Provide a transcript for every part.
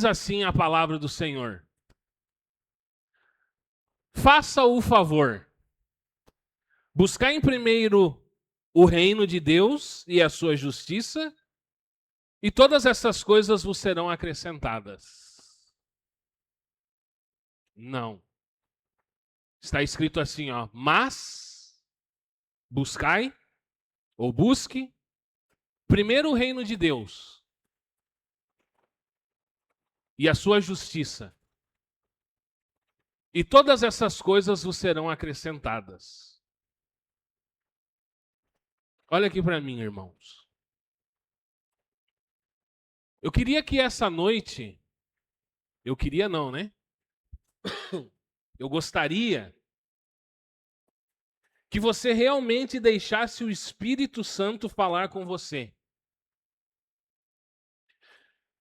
assim a palavra do Senhor: faça o favor, buscar em primeiro o reino de Deus e a sua justiça, e todas essas coisas vos serão acrescentadas. Não. Está escrito assim, ó: mas buscai ou busque primeiro o reino de Deus e a sua justiça, e todas essas coisas vos serão acrescentadas. Olha aqui para mim, irmãos. Eu queria que essa noite, eu queria não, né? Eu gostaria que você realmente deixasse o Espírito Santo falar com você.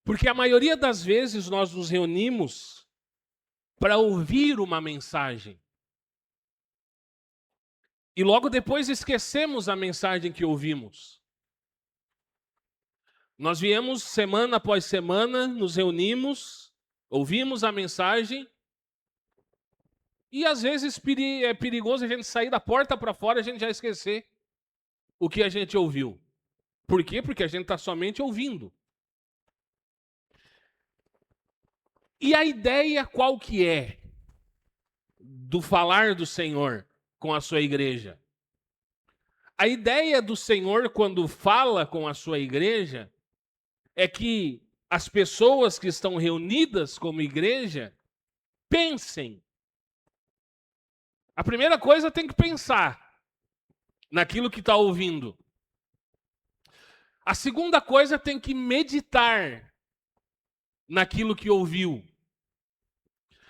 Porque a maioria das vezes nós nos reunimos para ouvir uma mensagem. E logo depois esquecemos a mensagem que ouvimos. Nós viemos semana após semana, nos reunimos, ouvimos a mensagem, e às vezes é perigoso a gente sair da porta para fora e a gente já esquecer o que a gente ouviu. Por quê? Porque a gente está somente ouvindo. E a ideia qual que é do falar do Senhor com a sua igreja? A ideia do Senhor quando fala com a sua igreja é que as pessoas que estão reunidas como igreja pensem. A primeira coisa tem que pensar naquilo que está ouvindo. A segunda coisa tem que meditar naquilo que ouviu.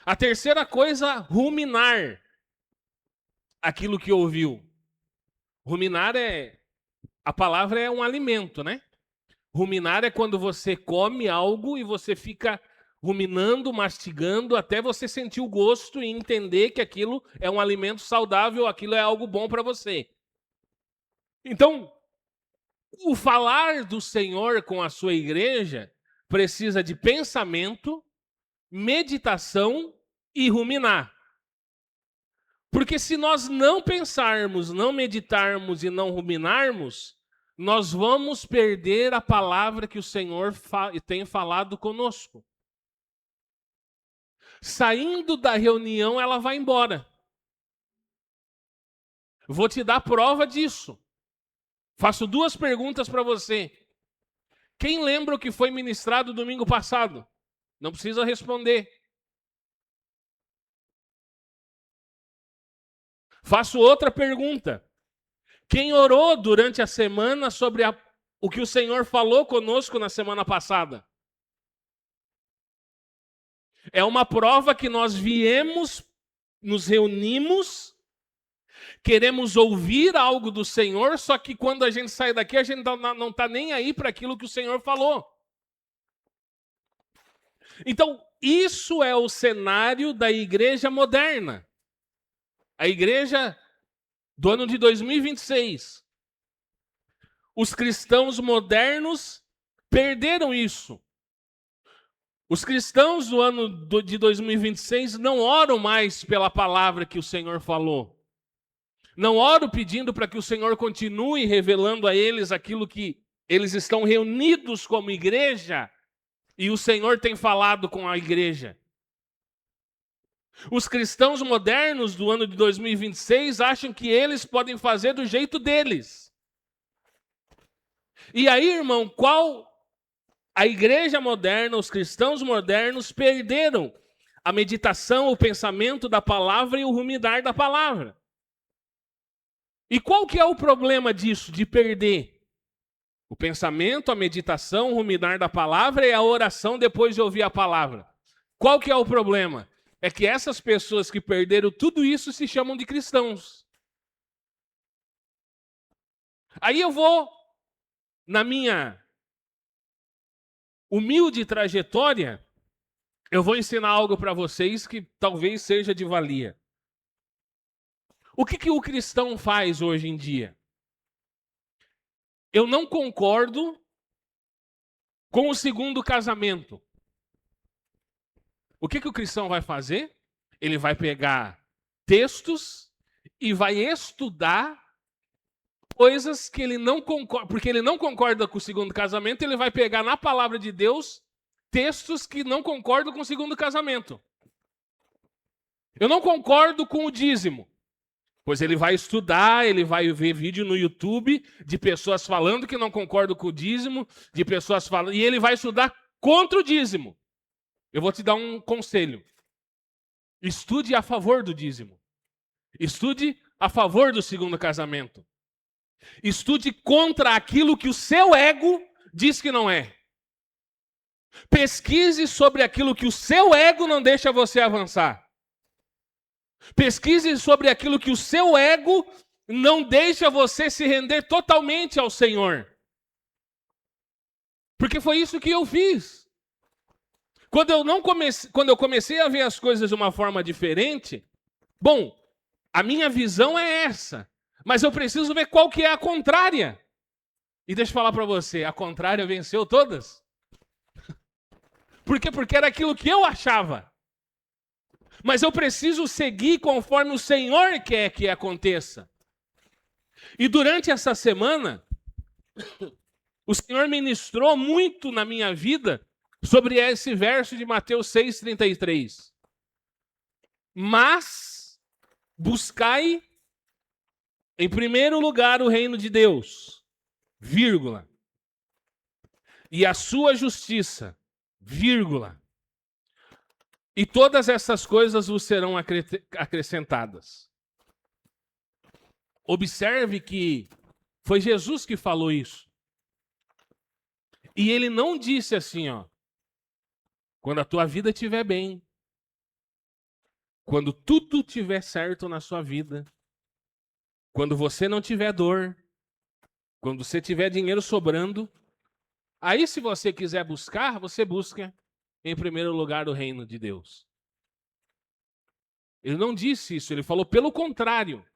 A terceira coisa, ruminar aquilo que ouviu. Ruminar a palavra é um alimento, né? Ruminar é quando você come algo e você fica ruminando, mastigando, até você sentir o gosto e entender que aquilo é um alimento saudável, aquilo é algo bom para você. Então, o falar do Senhor com a sua igreja precisa de pensamento, meditação e ruminar. Porque se nós não pensarmos, não meditarmos e não ruminarmos, nós vamos perder a palavra que o Senhor tem falado conosco. Saindo da reunião, ela vai embora. Vou te dar prova disso. Faço duas perguntas para você. Quem lembra o que foi ministrado domingo passado? Não precisa responder. Faço outra pergunta. Quem orou durante a semana sobre o que o Senhor falou conosco na semana passada? É uma prova que nós viemos, nos reunimos, queremos ouvir algo do Senhor, só que quando a gente sai daqui, a gente não está nem aí para aquilo que o Senhor falou. Então, isso é o cenário da igreja moderna. A igreja do ano de 2026. Os cristãos modernos perderam isso. Os cristãos do ano de 2026 não oram mais pela palavra que o Senhor falou. Não oram pedindo para que o Senhor continue revelando a eles aquilo que eles estão reunidos como igreja e o Senhor tem falado com a igreja. Os cristãos modernos do ano de 2026 acham que eles podem fazer do jeito deles. E aí, irmão, a igreja moderna, os cristãos modernos perderam a meditação, o pensamento da palavra e o ruminar da palavra. E qual que é o problema disso, de perder? O pensamento, a meditação, o ruminar da palavra e a oração depois de ouvir a palavra. Qual que é o problema? É que essas pessoas que perderam tudo isso se chamam de cristãos. Aí eu vou, na minha humilde trajetória, eu vou ensinar algo para vocês que talvez seja de valia. O que o cristão faz hoje em dia? Eu não concordo com o segundo casamento. O que o cristão vai fazer? Ele vai pegar textos e vai estudar coisas que ele não concorda, porque ele não concorda com o segundo casamento, ele vai pegar na palavra de Deus textos que não concordam com o segundo casamento. Eu não concordo com o dízimo. Pois ele vai estudar, ele vai ver vídeo no YouTube de pessoas falando que não concordam com o dízimo, de pessoas falando, e ele vai estudar contra o dízimo. Eu vou te dar um conselho. Estude a favor do dízimo. Estude a favor do segundo casamento. Estude contra aquilo que o seu ego diz que não é. Pesquise sobre aquilo que o seu ego não deixa você avançar. Pesquise sobre aquilo que o seu ego não deixa você se render totalmente ao Senhor. Porque foi isso que eu fiz. Quando eu comecei a ver as coisas de uma forma diferente, bom, a minha visão é essa, mas eu preciso ver qual que é a contrária. E deixa eu falar para você, a contrária venceu todas. Por quê? Porque era aquilo que eu achava. Mas eu preciso seguir conforme o Senhor quer que aconteça. E durante essa semana, o Senhor ministrou muito na minha vida sobre esse verso de Mateus 6,33. Mas buscai em primeiro lugar o reino de Deus, vírgula, e a sua justiça, vírgula, e todas essas coisas vos serão acrescentadas. Observe que foi Jesus que falou isso. E ele não disse assim, ó, quando a tua vida estiver bem, quando tudo estiver certo na sua vida, quando você não tiver dor, quando você tiver dinheiro sobrando, aí se você quiser buscar, você busca em primeiro lugar o reino de Deus. Ele não disse isso, ele falou pelo contrário.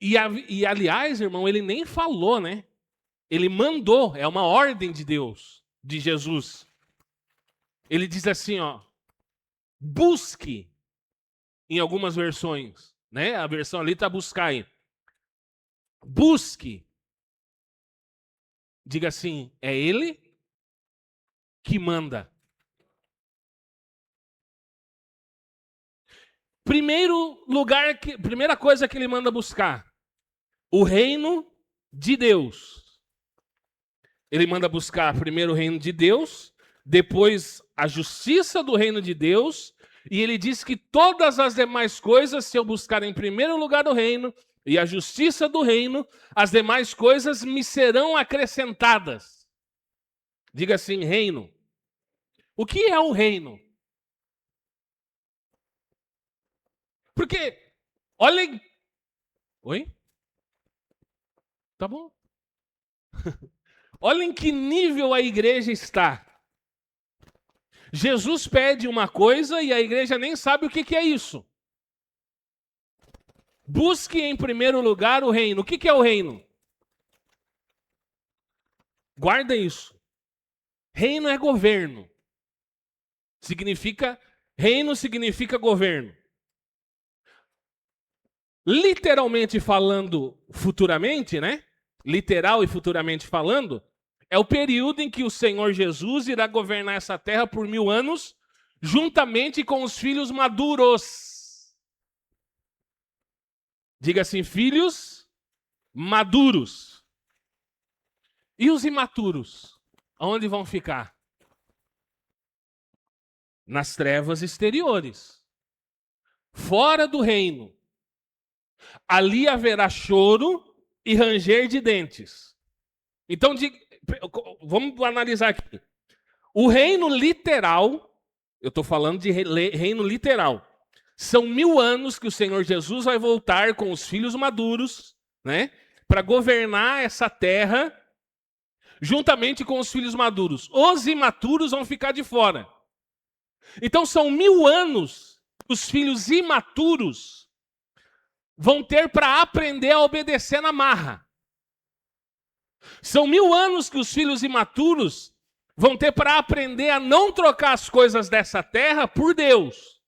E aliás, irmão, ele nem falou, né? Ele mandou, é uma ordem de Deus, de Jesus. Ele diz assim, ó, busque, em algumas versões, né? A versão ali está buscai. Busque. Diga assim, é ele que manda. Primeira coisa que ele manda buscar, o reino de Deus. Ele manda buscar primeiro o reino de Deus, depois a justiça do reino de Deus, e ele diz que todas as demais coisas, se eu buscar em primeiro lugar o reino e a justiça do reino, as demais coisas me serão acrescentadas. Diga assim, reino. O que é o reino? Porque, olhem... Oi? Tá bom. Olhem que nível a igreja está. Jesus pede uma coisa e a igreja nem sabe o que é isso. Busque em primeiro lugar o reino. O que é o reino? Guarda isso. Reino é governo. Reino significa governo. Literalmente falando, futuramente, né? Literal e futuramente falando, é o período em que o Senhor Jesus irá governar essa terra por 1000 anos, juntamente com os filhos maduros. Diga assim, filhos maduros. E os imaturos? Aonde vão ficar? Nas trevas exteriores. Fora do reino. Ali haverá choro e ranger de dentes. Então, vamos analisar aqui. O reino literal, eu estou falando de reino literal. São 1000 anos que o Senhor Jesus vai voltar com os filhos maduros, né, para governar essa terra, juntamente com os filhos maduros. Os imaturos vão ficar de fora. Então, são 1000 anos que os filhos imaturos vão ter para aprender a obedecer na marra. São 1000 anos que os filhos imaturos vão ter para aprender a não trocar as coisas dessa terra por Deus.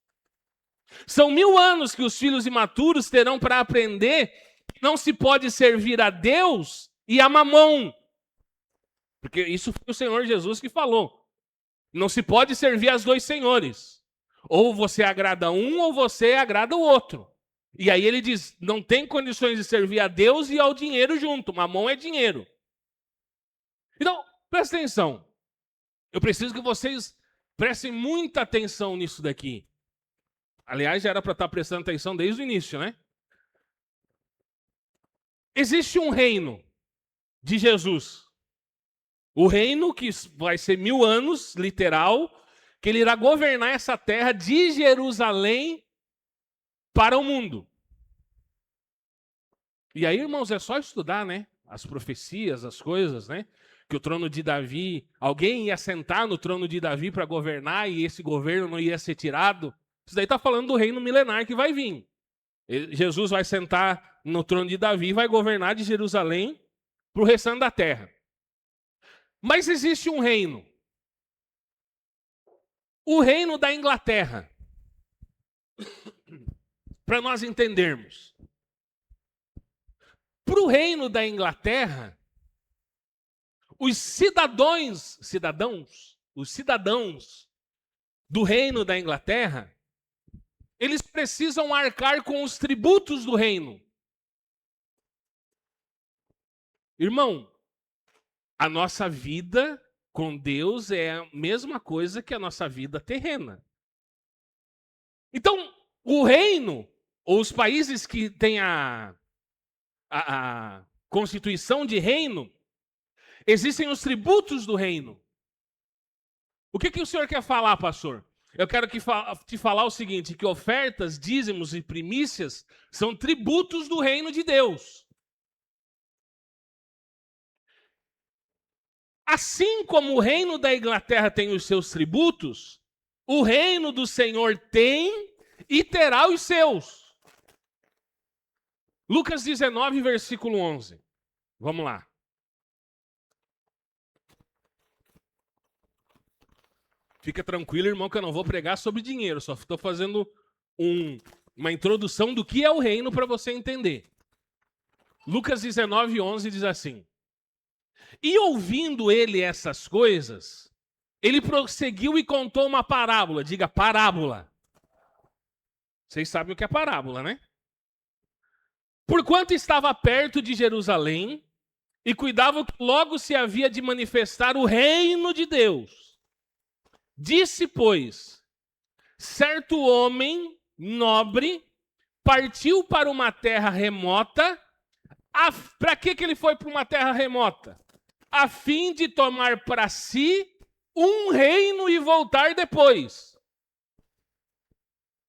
São 1000 anos que os filhos imaturos terão para aprender que não se pode servir a Deus e a Mamon. Porque isso foi o Senhor Jesus que falou. Não se pode servir aos dois senhores. Ou você agrada um ou você agrada o outro. E aí ele diz, não tem condições de servir a Deus e ao dinheiro junto. Mamon é dinheiro. Então, presta atenção. Eu preciso que vocês prestem muita atenção nisso daqui. Aliás, já era para estar prestando atenção desde o início, né? Existe um reino de Jesus. O reino que vai ser 1000 anos, literal, que ele irá governar essa terra de Jerusalém para o mundo. E aí, irmãos, é só estudar, né? As profecias, as coisas, né? Que o trono de Davi, alguém ia sentar no trono de Davi para governar e esse governo não ia ser tirado. Isso daí está falando do reino milenar que vai vir. Jesus vai sentar no trono de Davi e vai governar de Jerusalém para o restante da terra. Mas existe um reino. O reino da Inglaterra. Para nós entendermos. Para o reino da Inglaterra, os cidadãos do reino da Inglaterra, eles precisam arcar com os tributos do reino. Irmão, a nossa vida com Deus é a mesma coisa que a nossa vida terrena. Então, o reino, ou os países que têm a constituição de reino, existem os tributos do reino. O que o senhor quer falar, pastor? Eu quero te falar o seguinte, que ofertas, dízimos e primícias são tributos do reino de Deus. Assim como o reino da Inglaterra tem os seus tributos, o reino do Senhor tem e terá os seus. Lucas 19, versículo 11. Vamos lá. Fica tranquilo, irmão, que eu não vou pregar sobre dinheiro. Só estou fazendo uma introdução do que é o reino para você entender. Lucas 19, 11 diz assim. E ouvindo ele essas coisas, ele prosseguiu e contou uma parábola. Diga, parábola. Vocês sabem o que é parábola, né? Porquanto estava perto de Jerusalém e cuidava que logo se havia de manifestar o reino de Deus. Disse, pois, certo homem nobre partiu para uma terra remota. Para que ele foi para uma terra remota? A fim de tomar para si um reino e voltar depois.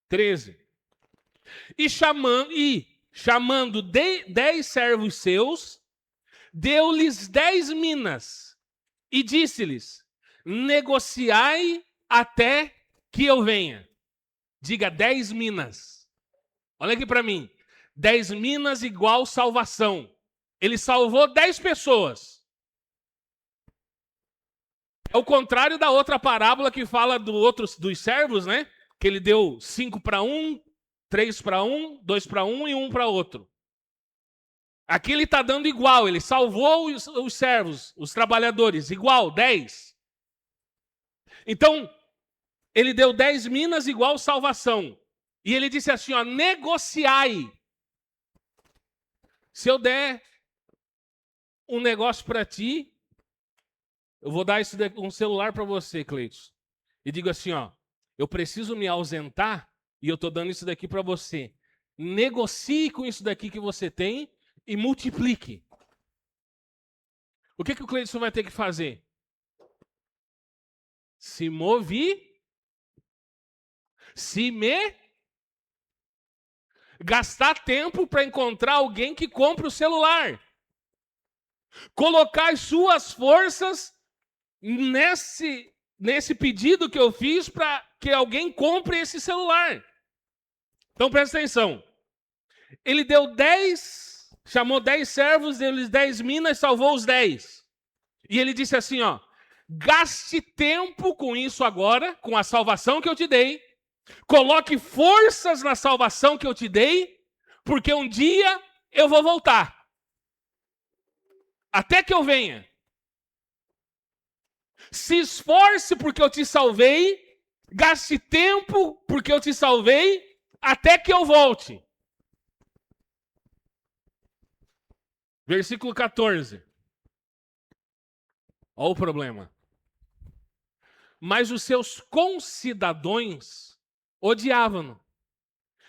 13. E chamando 10 servos seus, deu-lhes 10 minas e disse-lhes, negociai até que eu venha. Diga 10 minas. Olha aqui para mim. 10 minas igual salvação. Ele salvou 10 pessoas. É o contrário da outra parábola que fala dos servos, né? Que ele deu 5 para um, 3 para um, 2 para um e 1 para outro. Aqui ele está dando igual. Ele salvou os servos, os trabalhadores, igual, 10. Então, ele deu 10 minas igual salvação. E ele disse assim, ó, negociai. Se eu der um negócio para ti, eu vou dar um celular para você, Cleiton. E digo assim, ó, eu preciso me ausentar e eu estou dando isso daqui para você. Negocie com isso daqui que você tem e multiplique. O que o Cleiton vai ter que fazer? Se gastar tempo para encontrar alguém que compre o celular. Colocar as suas forças nesse pedido que eu fiz para que alguém compre esse celular. Então presta atenção. Ele deu 10, chamou 10 servos, deu-lhes 10 minas, salvou os 10. E ele disse assim, ó, gaste tempo com isso agora, com a salvação que eu te dei. Coloque forças na salvação que eu te dei, porque um dia eu vou voltar. Até que eu venha. Se esforce porque eu te salvei, gaste tempo porque eu te salvei, até que eu volte. Versículo 14. Olha o problema. Mas os seus concidadãos odiavam-no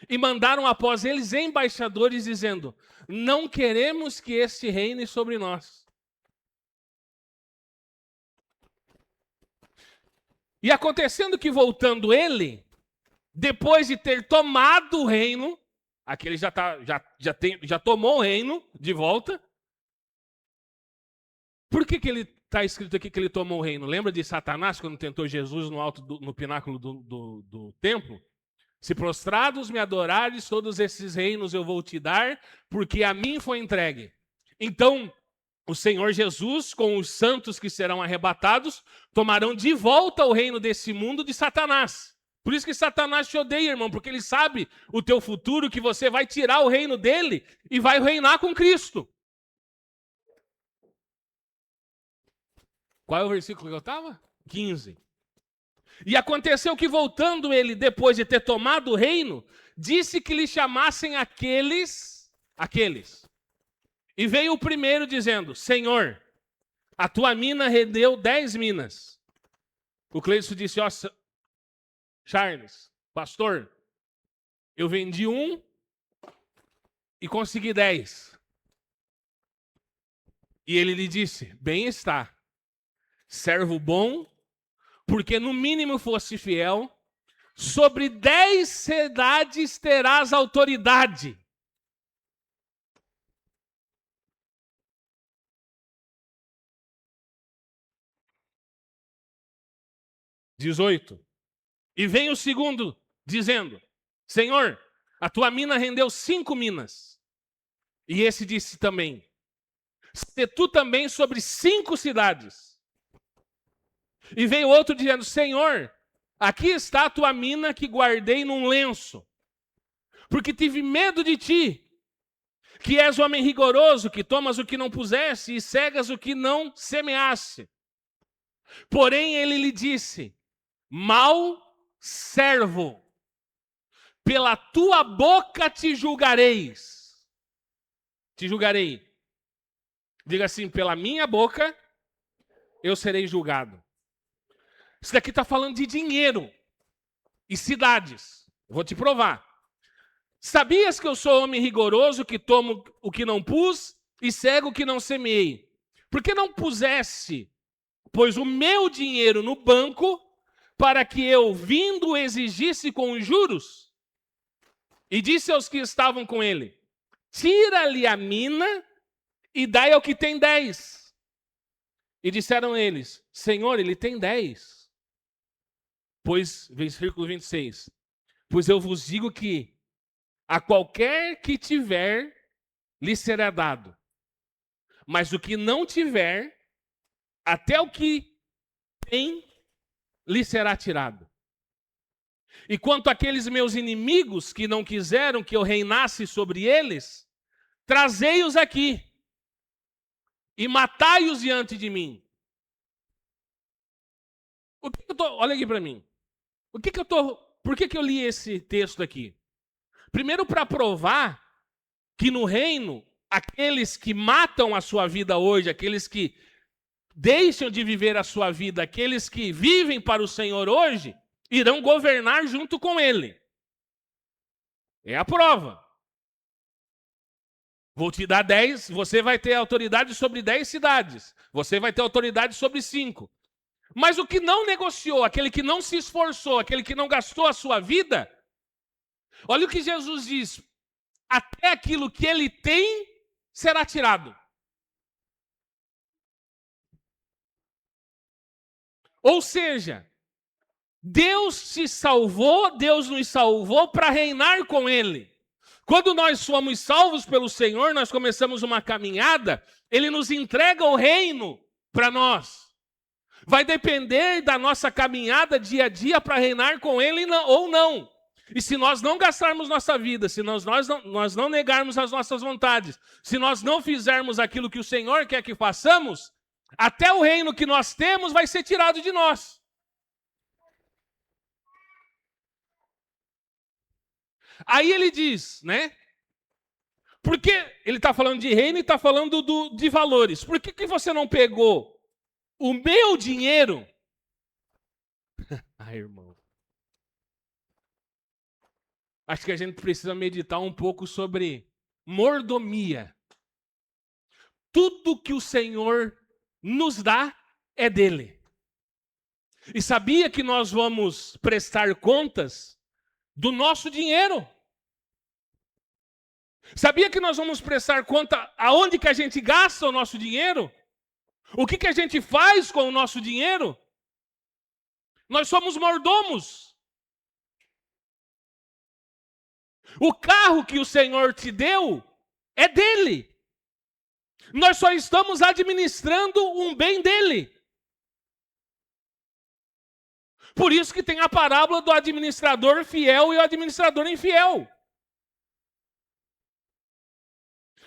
e mandaram após eles embaixadores dizendo: não queremos que este reine sobre nós. E acontecendo que voltando ele, depois de ter tomado o reino, aquele já tomou o reino de volta. Por que ele está escrito aqui que ele tomou o reino? Lembra de Satanás quando tentou Jesus no pináculo do templo? Se prostrados me adorares, todos esses reinos eu vou te dar, porque a mim foi entregue. Então, o Senhor Jesus, com os santos que serão arrebatados, tomarão de volta o reino desse mundo de Satanás. Por isso que Satanás te odeia, irmão, porque ele sabe o teu futuro, que você vai tirar o reino dele e vai reinar com Cristo. Qual é o versículo que eu estava? 15. E aconteceu que, voltando ele, depois de ter tomado o reino, disse que lhe chamassem aqueles. E veio o primeiro dizendo: Senhor, a tua mina rendeu 10 minas. O Cleison disse: ó, Charles, pastor, eu vendi 1 e consegui 10. E ele lhe disse: bem está, servo bom, porque no mínimo fosse fiel, sobre 10 cidades terás autoridade. (18) E vem o segundo, dizendo: Senhor, a tua mina rendeu 5 minas. E esse disse também: se tu também sobre 5 cidades. E veio outro dizendo: Senhor, aqui está a tua mina que guardei num lenço, porque tive medo de ti, que és homem rigoroso, que tomas o que não puseste e cegas o que não semeaste. Porém ele lhe disse: mau servo, pela tua boca te julgareis. Te julgarei. Diga assim: pela minha boca eu serei julgado. Isso daqui está falando de dinheiro e cidades. Eu vou te provar. Sabias que eu sou homem rigoroso, que tomo o que não pus e cego o que não semeei? Por que não pusesse, pois, o meu dinheiro no banco, para que eu, vindo, exigisse com juros? E disse aos que estavam com ele: tira-lhe a mina e dai ao que tem 10. E disseram eles: Senhor, ele tem 10. Pois, versículo 26, pois eu vos digo que a qualquer que tiver, lhe será dado. Mas o que não tiver, até o que tem, lhe será tirado. E quanto àqueles meus inimigos que não quiseram que eu reinasse sobre eles, trazei-os aqui e matai-os diante de mim. Olha aqui para mim. Por que eu li esse texto aqui? Primeiro, para provar que no reino, aqueles que matam a sua vida hoje, aqueles que deixam de viver a sua vida, aqueles que vivem para o Senhor hoje, irão governar junto com ele. É a prova. Vou te dar 10, você vai ter autoridade sobre 10 cidades. Você vai ter autoridade sobre 5. Mas o que não negociou, aquele que não se esforçou, aquele que não gastou a sua vida, olha o que Jesus diz: até aquilo que ele tem será tirado. Ou seja, Deus te salvou, Deus nos salvou para reinar com ele. Quando nós fomos salvos pelo Senhor, nós começamos uma caminhada, ele nos entrega o reino para nós. Vai depender da nossa caminhada dia a dia para reinar com Ele ou não. E se nós não gastarmos nossa vida, se nós não negarmos as nossas vontades, se nós não fizermos aquilo que o Senhor quer que façamos, até o reino que nós temos vai ser tirado de nós. Aí ele diz, né? Porque ele está falando de reino e está falando de valores. Por que você não pegou o meu dinheiro? Ai, irmão. Acho que a gente precisa meditar um pouco sobre mordomia. Tudo que o Senhor nos dá é dele. E sabia que nós vamos prestar contas do nosso dinheiro? Sabia que nós vamos prestar conta aonde que a gente gasta o nosso dinheiro? O que a gente faz com o nosso dinheiro? Nós somos mordomos. O carro que o Senhor te deu é dele. Nós só estamos administrando um bem dele. Por isso que tem a parábola do administrador fiel e o administrador infiel.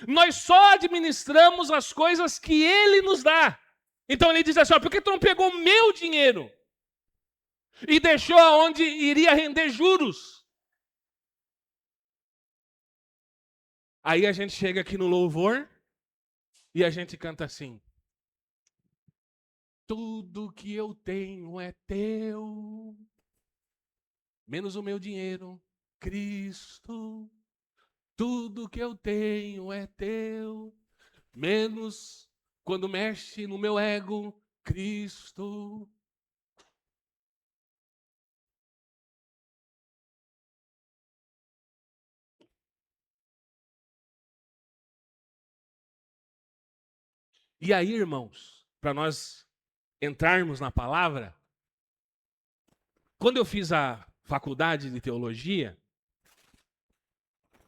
Nós só administramos as coisas que ele nos dá. Então ele diz assim, por que tu não pegou meu dinheiro e deixou aonde iria render juros? Aí a gente chega aqui no louvor e a gente canta assim. Tudo que eu tenho é teu, menos o meu dinheiro, Cristo. Tudo que eu tenho é teu, menos quando mexe no meu ego, Cristo. E aí, irmãos, para nós entrarmos na palavra, quando eu fiz a faculdade de teologia,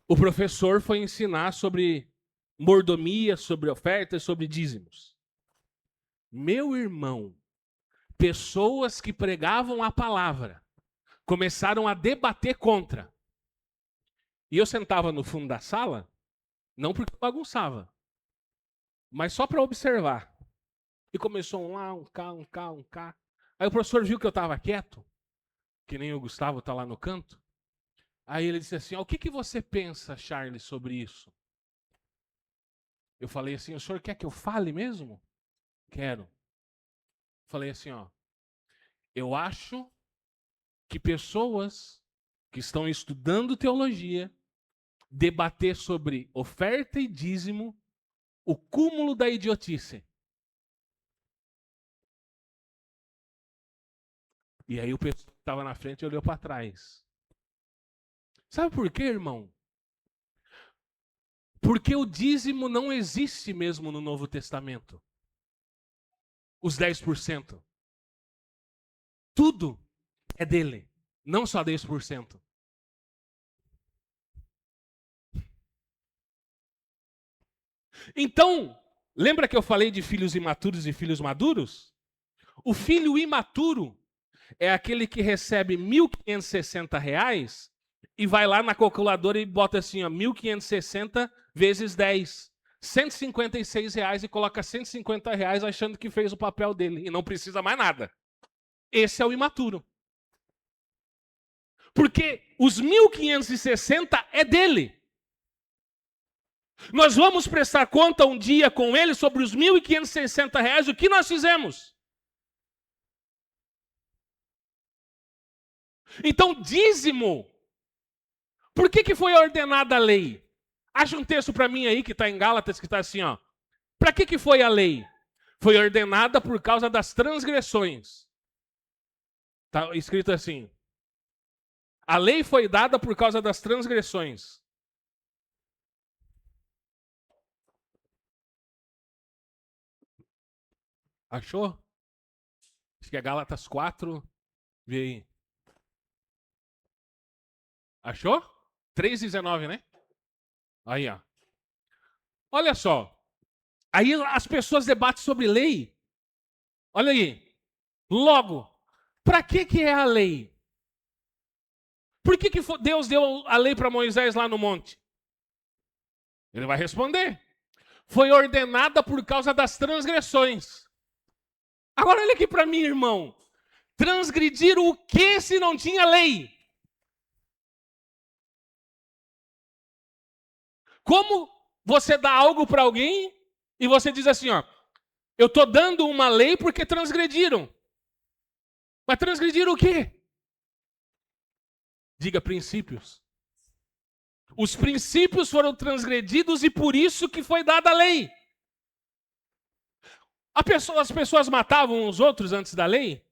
o professor foi ensinar sobre mordomia, sobre ofertas, sobre dízimos. Meu irmão, pessoas que pregavam a palavra começaram a debater contra. E eu sentava no fundo da sala, não porque eu bagunçava, mas só para observar. E começou um lá, um cá, um cá, um cá. Aí o professor viu que eu estava quieto, que nem o Gustavo está lá no canto. Aí ele disse assim, o que você pensa, Charles, sobre isso? Eu falei assim, o senhor quer que eu fale mesmo? Quero. Falei assim, eu acho que pessoas que estão estudando teologia, debater sobre oferta e dízimo, o cúmulo da idiotice. E aí o pessoal que estava na frente olhou para trás. Sabe por quê, irmão? Porque o dízimo não existe mesmo no Novo Testamento. Os 10%. Tudo é dele, não só 10%. Então, lembra que eu falei de filhos imaturos e filhos maduros? O filho imaturo é aquele que recebe R$ 1.560 e vai lá na calculadora e bota assim, 1.560 vezes 10. R$ 156 e coloca R$ 150 achando que fez o papel dele e não precisa mais nada. Esse é o imaturo. Porque os 1.560 é dele. Nós vamos prestar conta um dia com ele sobre os R$ 1.560, o que nós fizemos. Então, dízimo. Por que foi ordenada a lei? Acha um texto para mim aí que está em Gálatas, que está assim, Para que foi a lei? Foi ordenada por causa das transgressões. Está escrito assim. A lei foi dada por causa das transgressões. Achou? Acho que é Gálatas 4. Vê aí. Achou? 3,19, né? Aí, Olha só. Aí as pessoas debatem sobre lei. Olha aí. Logo, para que é a lei? Por que Deus deu a lei para Moisés lá no monte? Ele vai responder. Foi ordenada por causa das transgressões. Agora olha aqui para mim, irmão. Transgredir o que se não tinha lei? Como você dá algo para alguém e você diz assim, ó, eu estou dando uma lei porque transgrediram. Mas transgrediram o quê? Diga princípios. Os princípios foram transgredidos e por isso que foi dada a lei. As pessoas matavam os outros antes da lei?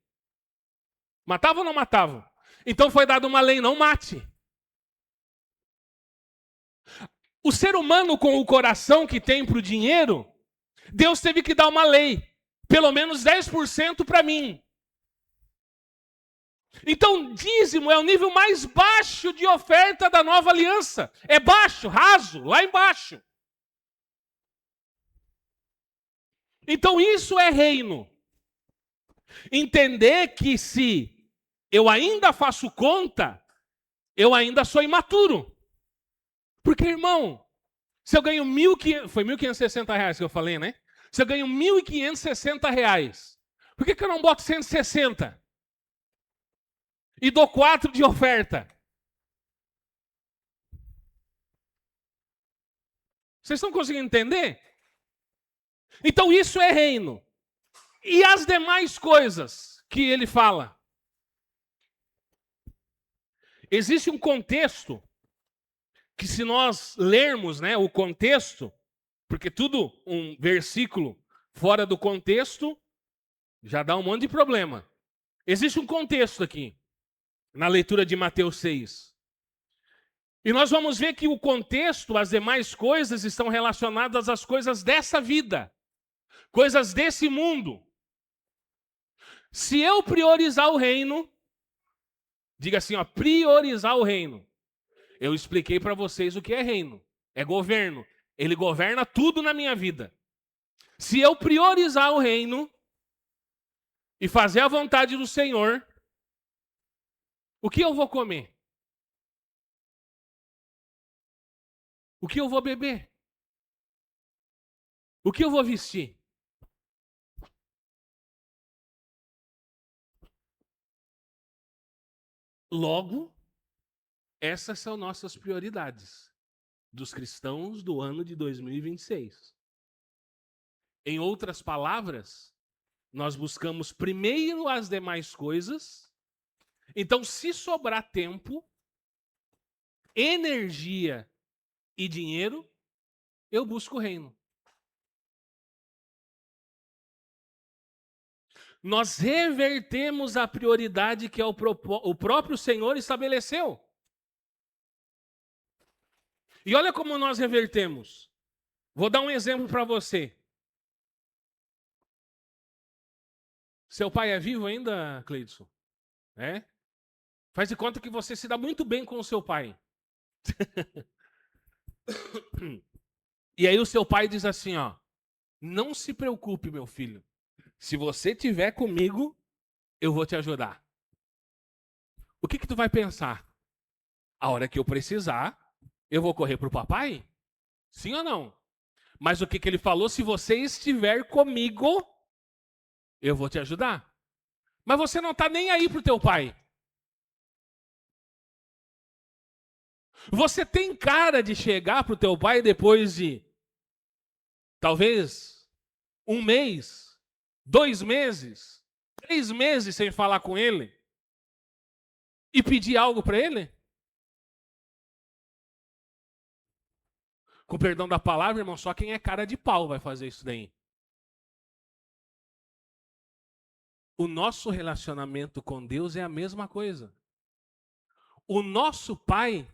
Matavam ou não matavam? Então foi dada uma lei, não mate. O ser humano com o coração que tem para o dinheiro, Deus teve que dar uma lei. Pelo menos 10% para mim. Então, dízimo é o nível mais baixo de oferta da nova aliança. É baixo, raso, lá embaixo. Então, isso é reino. Entender que se eu ainda faço conta, eu ainda sou imaturo. Porque, irmão, se eu ganho foi R$1.560 que eu falei, né? Se eu ganho R$1.560, por que eu não boto 160? E dou 4 de oferta. Vocês estão conseguindo entender? Então isso é reino. E as demais coisas que ele fala? Existe um contexto que se nós lermos, né, o contexto, porque tudo um versículo fora do contexto já dá um monte de problema. Existe um contexto aqui. Na leitura de Mateus 6. E nós vamos ver que o contexto, as demais coisas, estão relacionadas às coisas dessa vida. Coisas desse mundo. Se eu priorizar o reino, diga assim, ó, priorizar o reino. Eu expliquei para vocês o que é reino. É governo. Ele governa tudo na minha vida. Se eu priorizar o reino e fazer a vontade do Senhor, o que eu vou comer? O que eu vou beber? O que eu vou vestir? Logo, essas são nossas prioridades dos cristãos do ano de 2026. Em outras palavras, nós buscamos primeiro as demais coisas. Então, se sobrar tempo, energia e dinheiro, eu busco o reino. Nós revertemos a prioridade que o próprio Senhor estabeleceu. E olha como nós revertemos. Vou dar um exemplo para você. Seu pai é vivo ainda, Cleidson? É? Faz de conta que você se dá muito bem com o seu pai. E aí o seu pai diz assim, ó, não se preocupe, meu filho. Se você estiver comigo, eu vou te ajudar. O que tu vai pensar? A hora que eu precisar, eu vou correr pro papai? Sim ou não? Mas o que ele falou? Se você estiver comigo, eu vou te ajudar. Mas você não está nem aí pro teu pai. Você tem cara de chegar pro teu pai depois de, talvez, 1 mês, 2 meses, 3 meses sem falar com ele e pedir algo para ele? Com perdão da palavra, irmão, só quem é cara de pau vai fazer isso daí. O nosso relacionamento com Deus é a mesma coisa. O nosso Pai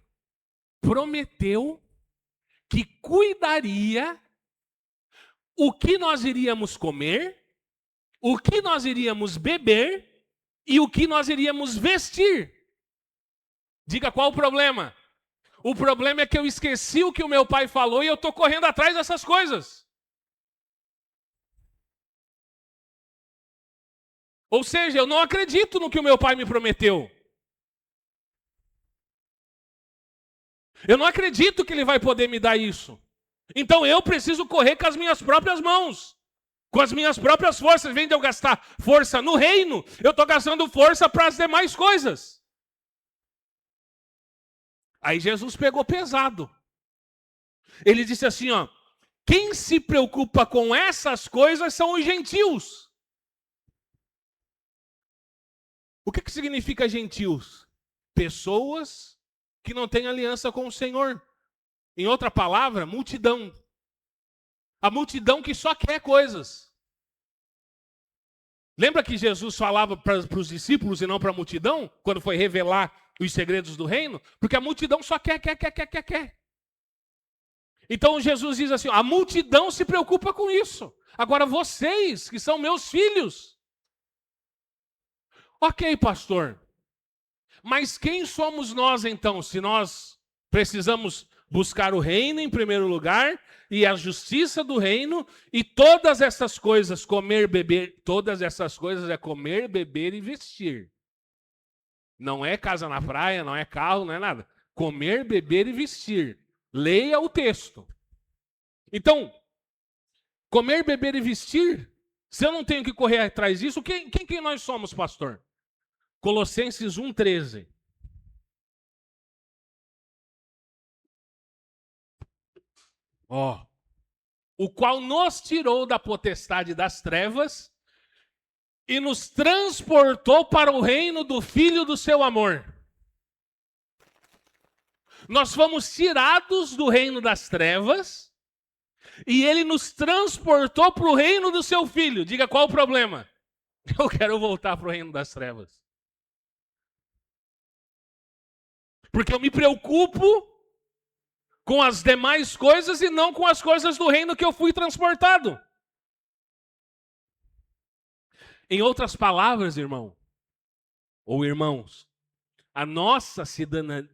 prometeu que cuidaria o que nós iríamos comer, o que nós iríamos beber e o que nós iríamos vestir. Diga qual o problema? O problema é que eu esqueci o que o meu pai falou e eu estou correndo atrás dessas coisas. Ou seja, eu não acredito no que o meu pai me prometeu. Eu não acredito que ele vai poder me dar isso. Então eu preciso correr com as minhas próprias mãos. Com as minhas próprias forças. Em vez de eu gastar força no reino, eu estou gastando força para as demais coisas. Aí Jesus pegou pesado. Ele disse assim, ó, quem se preocupa com essas coisas são os gentios. O que significa gentios? Pessoas que não têm aliança com o Senhor. Em outra palavra, multidão. A multidão que só quer coisas. Lembra que Jesus falava para os discípulos e não para a multidão? Quando foi revelar os segredos do reino? Porque a multidão só quer. Então Jesus diz assim, a multidão se preocupa com isso. Agora vocês, que são meus filhos. Ok, pastor. Mas quem somos nós então, se nós precisamos buscar o reino em primeiro lugar e a justiça do reino e todas essas coisas, comer, beber, todas essas coisas é comer, beber e vestir. Não é casa na praia, não é carro, não é nada. Comer, beber e vestir. Leia o texto. Então, comer, beber e vestir, se eu não tenho que correr atrás disso, quem nós somos, pastor? Colossenses 1,13. O qual nos tirou da potestade das trevas e nos transportou para o reino do Filho do seu amor. Nós fomos tirados do reino das trevas e ele nos transportou para o reino do seu Filho. Diga, qual o problema? Eu quero voltar para o reino das trevas. Porque eu me preocupo com as demais coisas e não com as coisas do reino que eu fui transportado. Em outras palavras, irmão, ou irmãos, a nossa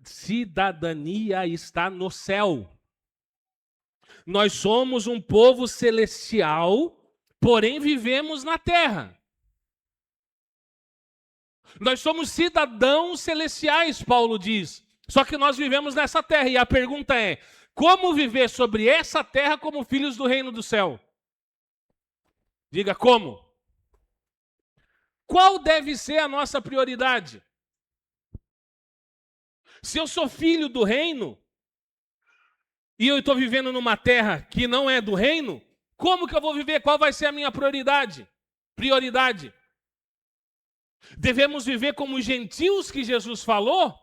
cidadania está no céu. Nós somos um povo celestial, porém vivemos na terra. Nós somos cidadãos celestiais, Paulo diz. Só que nós vivemos nessa terra. E a pergunta é, como viver sobre essa terra como filhos do reino do céu? Diga, como? Qual deve ser a nossa prioridade? Se eu sou filho do reino e eu estou vivendo numa terra que não é do reino, como que eu vou viver? Qual vai ser a minha prioridade? Devemos viver como os gentios que Jesus falou,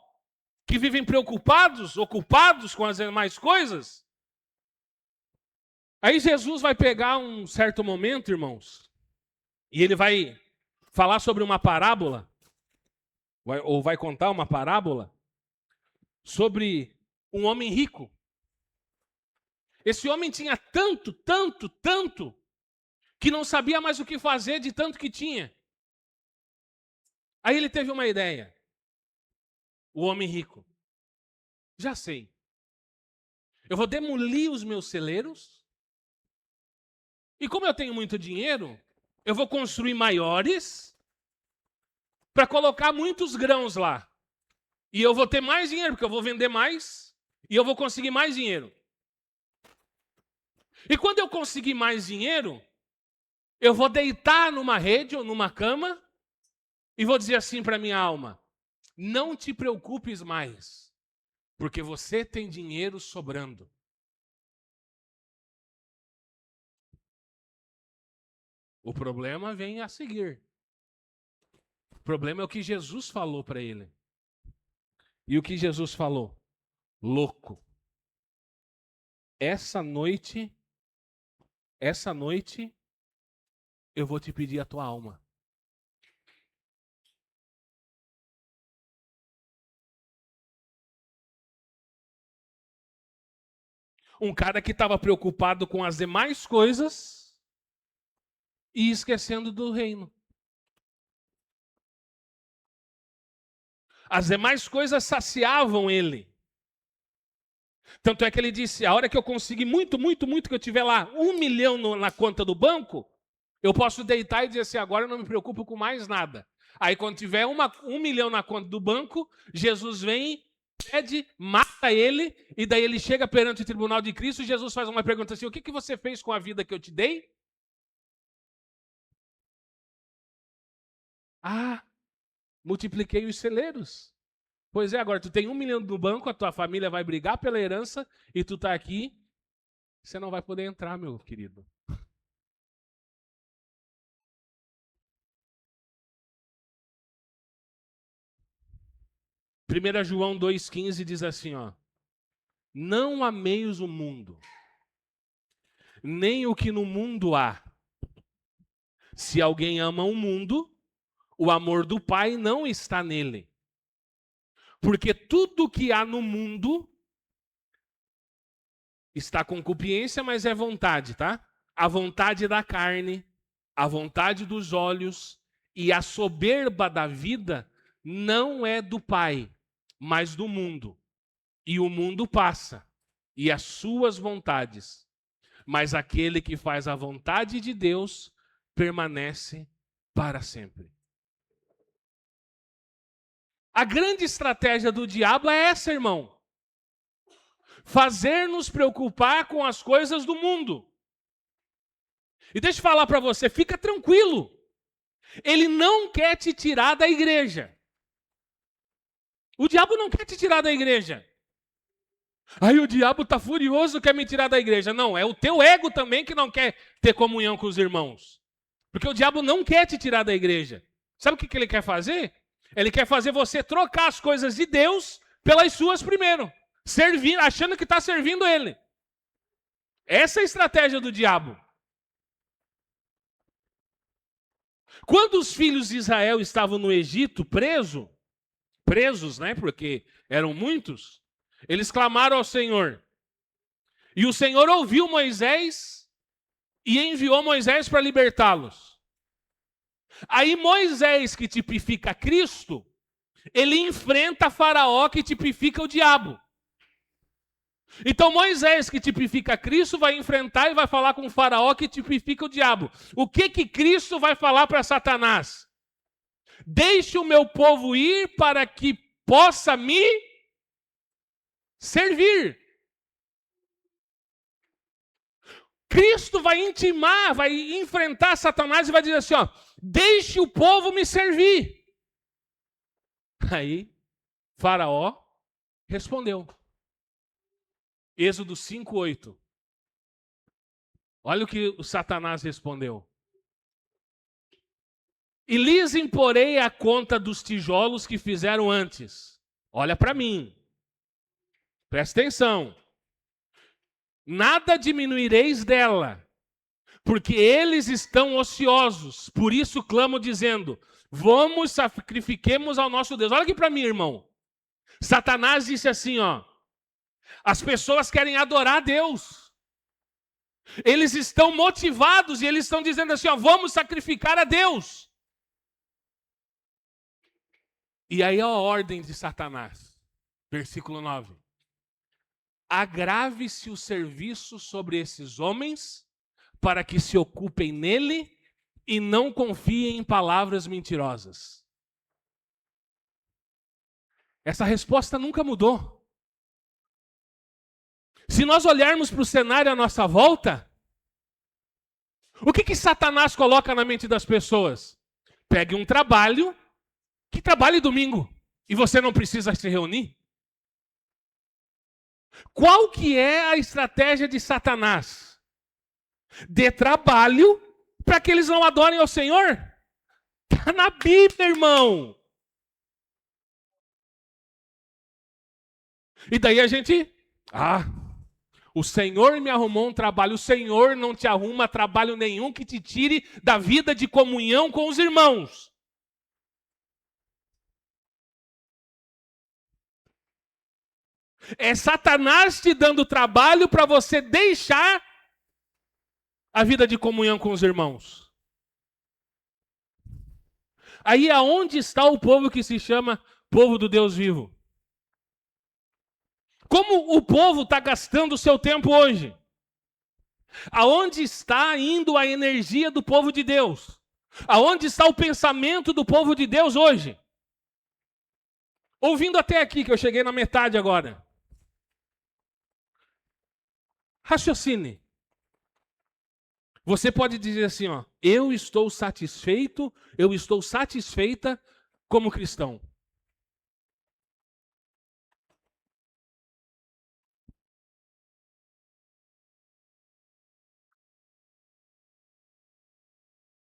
que vivem preocupados, ocupados com as demais coisas? Aí Jesus vai pegar um certo momento, irmãos, e ele vai falar sobre uma parábola, ou vai contar uma parábola, sobre um homem rico. Esse homem tinha tanto, que não sabia mais o que fazer de tanto que tinha. Aí ele teve uma ideia. O homem rico. Já sei. Eu vou demolir os meus celeiros. E como eu tenho muito dinheiro, eu vou construir maiores para colocar muitos grãos lá. E eu vou ter mais dinheiro, porque eu vou vender mais e eu vou conseguir mais dinheiro. E quando eu conseguir mais dinheiro, eu vou deitar numa rede ou numa cama e vou dizer assim para minha alma, não te preocupes mais, porque você tem dinheiro sobrando. O problema vem a seguir. O problema é o que Jesus falou para ele. E o que Jesus falou? Louco. Essa noite, eu vou te pedir a tua alma. Um cara que estava preocupado com as demais coisas e esquecendo do reino. As demais coisas saciavam ele. Tanto é que ele disse, a hora que eu conseguir muito, que eu tiver lá 1 milhão na conta do banco, Eu posso deitar e dizer assim, agora eu não me preocupo com mais nada. Aí quando tiver 1 milhão na conta do banco, Jesus vem, pede, mata ele, e daí ele chega perante o tribunal de Cristo e Jesus faz uma pergunta assim, o que você fez com a vida que eu te dei? Ah, multipliquei os celeiros. Pois é, agora tu tem 1 milhão no banco, a tua família vai brigar pela herança e tu tá aqui, você não vai poder entrar, meu querido. 1 João 2,15 diz assim, ó. Não ameis o mundo, nem o que no mundo há. Se alguém ama o mundo, o amor do Pai não está nele. Porque tudo que há no mundo está concupiscência, mas é vontade, tá? A vontade da carne, a vontade dos olhos e a soberba da vida não é do Pai, mas do mundo. E o mundo passa, e as suas vontades. Mas aquele que faz a vontade de Deus permanece para sempre. A grande estratégia do diabo é essa, irmão. Fazer nos preocupar com as coisas do mundo. E deixa eu falar para você, fica tranquilo. Ele não quer te tirar da igreja. O diabo não quer te tirar da igreja. Aí o diabo está furioso, quer me tirar da igreja. Não, é o teu ego também que não quer ter comunhão com os irmãos. Porque o diabo não quer te tirar da igreja. Sabe o que ele quer fazer? Ele quer fazer você trocar as coisas de Deus pelas suas primeiro. Servir, achando que está servindo ele. Essa é a estratégia do diabo. Quando os filhos de Israel estavam no Egito presos, né? Porque eram muitos, eles clamaram ao Senhor. E o Senhor ouviu Moisés e enviou Moisés para libertá-los. Aí Moisés, que tipifica Cristo, ele enfrenta Faraó, que tipifica o diabo. Então Moisés, que tipifica Cristo, vai enfrentar e vai falar com o Faraó, que tipifica o diabo. O que Cristo vai falar para Satanás? Deixe o meu povo ir para que possa me servir. Cristo vai intimar, vai enfrentar Satanás e vai dizer assim, ó, deixe o povo me servir. Aí, Faraó respondeu. Êxodo 5:8. Olha o que o Satanás respondeu. E lhes imporei a conta dos tijolos que fizeram antes. Olha para mim. Presta atenção. Nada diminuireis dela, porque eles estão ociosos. Por isso clamo dizendo, vamos, sacrifiquemos ao nosso Deus. Olha aqui para mim, irmão. Satanás disse assim, ó. As pessoas querem adorar a Deus. Eles estão motivados e eles estão dizendo assim, ó, vamos sacrificar a Deus. E aí a ordem de Satanás. Versículo 9. Agrave-se o serviço sobre esses homens, para que se ocupem nele e não confiem em palavras mentirosas. Essa resposta nunca mudou. Se nós olharmos para o cenário à nossa volta, o que Satanás coloca na mente das pessoas? Pegue um trabalho, que trabalhe domingo, e você não precisa se reunir. Qual que é a estratégia de Satanás? Dê trabalho para que eles não adorem ao Senhor? Está na Bíblia, irmão. E daí a gente... o Senhor me arrumou um trabalho. O Senhor não te arruma trabalho nenhum que te tire da vida de comunhão com os irmãos. É Satanás te dando trabalho para você deixar a vida de comunhão com os irmãos. Aí aonde está o povo que se chama povo do Deus vivo? Como o povo está gastando o seu tempo hoje? Aonde está indo a energia do povo de Deus? Aonde está o pensamento do povo de Deus hoje? Ouvindo até aqui, que eu cheguei na metade agora. Raciocine. Você pode dizer assim, ó, eu estou satisfeito, eu estou satisfeita como cristão.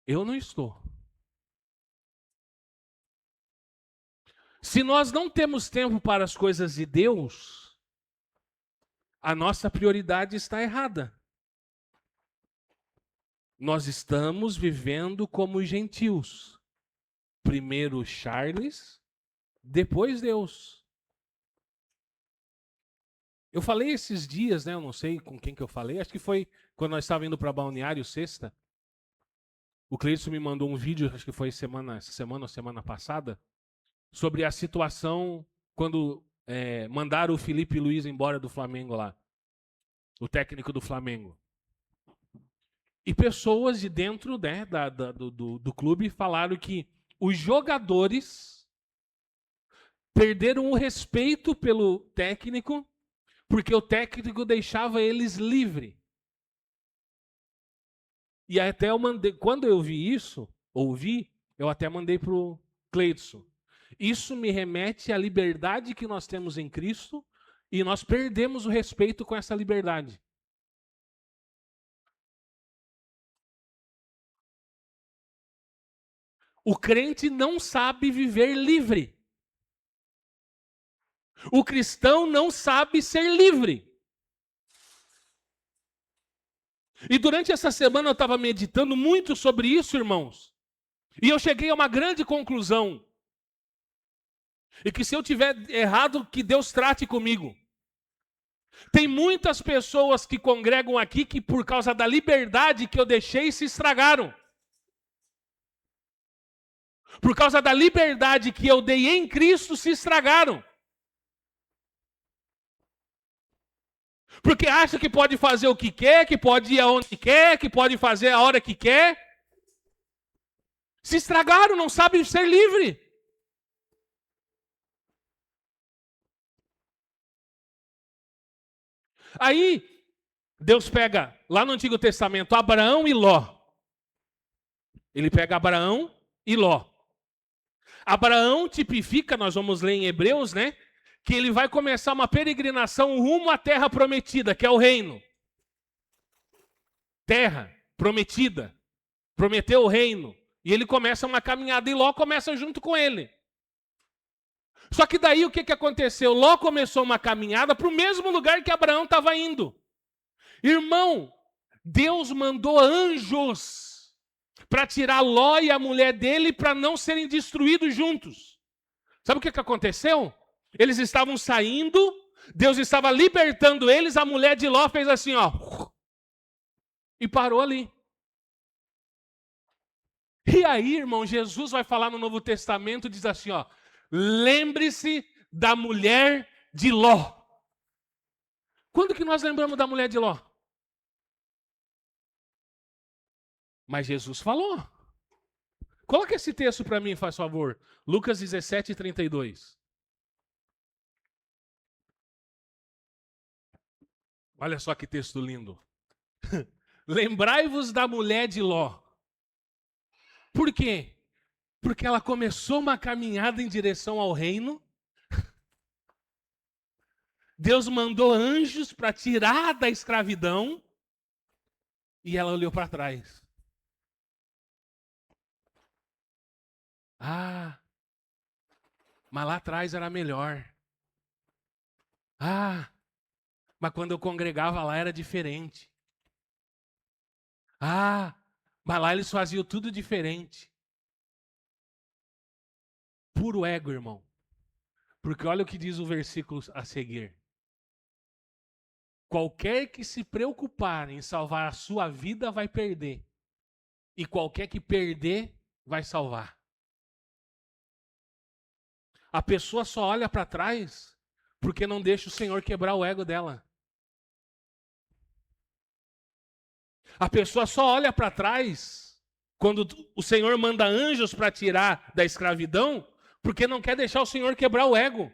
Eu não estou. Se nós não temos tempo para as coisas de Deus, a nossa prioridade está errada. Nós estamos vivendo como gentios. Primeiro Charles, depois Deus. Eu falei esses dias, né? Eu não sei com quem que eu falei. Acho que foi quando nós estávamos indo para Balneário sexta. O Cleidson me mandou um vídeo, acho que foi essa semana ou semana passada, sobre a situação quando mandaram o Felipe Luiz embora do Flamengo lá. O técnico do Flamengo. E pessoas de dentro, né, do clube falaram que os jogadores perderam o respeito pelo técnico porque o técnico deixava eles livres. E até eu mandei, quando eu vi isso, eu até mandei pro Cleidson. Isso me remete à liberdade que nós temos em Cristo e nós perdemos o respeito com essa liberdade. O crente não sabe viver livre. O cristão não sabe ser livre. E durante essa semana eu estava meditando muito sobre isso, irmãos. E eu cheguei a uma grande conclusão. E que se eu tiver errado, que Deus trate comigo. Tem muitas pessoas que congregam aqui que por causa da liberdade que eu deixei se estragaram. Por causa da liberdade que eu dei em Cristo se estragaram. Porque acha que pode fazer o que quer, que pode ir aonde quer, que pode fazer a hora que quer. Se estragaram, não sabem ser livre. Aí, Deus pega, lá no Antigo Testamento, Abraão e Ló. Ele pega Abraão e Ló. Abraão tipifica, nós vamos ler em Hebreus, né? Que ele vai começar uma peregrinação rumo à terra prometida, que é o reino. Terra prometida. Prometeu o reino. E ele começa uma caminhada e Ló começa junto com ele. Só que daí o que aconteceu? Ló começou uma caminhada para o mesmo lugar que Abraão estava indo. Irmão, Deus mandou anjos para tirar Ló e a mulher dele para não serem destruídos juntos. Sabe o que aconteceu? Eles estavam saindo, Deus estava libertando eles, a mulher de Ló fez assim, ó, e parou ali. E aí, irmão, Jesus vai falar no Novo Testamento, diz assim, ó, lembre-se da mulher de Ló. Quando que nós lembramos da mulher de Ló? Mas Jesus falou. Coloca esse texto para mim, faz favor. Lucas 17, 32. Olha só que texto lindo. Lembrai-vos da mulher de Ló. Por quê? Porque ela começou uma caminhada em direção ao reino. Deus mandou anjos para tirar da escravidão. E ela olhou para trás. Ah, mas lá atrás era melhor. Ah, mas quando eu congregava lá era diferente. Ah, mas lá eles faziam tudo diferente. Puro ego, irmão. Porque olha o que diz o versículo a seguir. Qualquer que se preocupar em salvar a sua vida vai perder. E qualquer que perder vai salvar. A pessoa só olha para trás porque não deixa o Senhor quebrar o ego dela. A pessoa só olha para trás quando o Senhor manda anjos para tirar da escravidão, porque não quer deixar o Senhor quebrar o ego.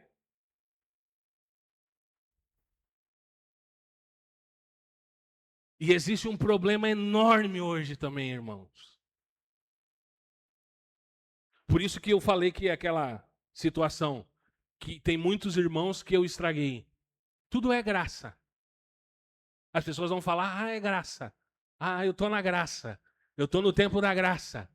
E existe um problema enorme hoje também, irmãos. Por isso que eu falei que aquela situação, que tem muitos irmãos que eu estraguei. Tudo é graça. As pessoas vão falar, é graça. Eu estou na graça. Eu estou no tempo da graça.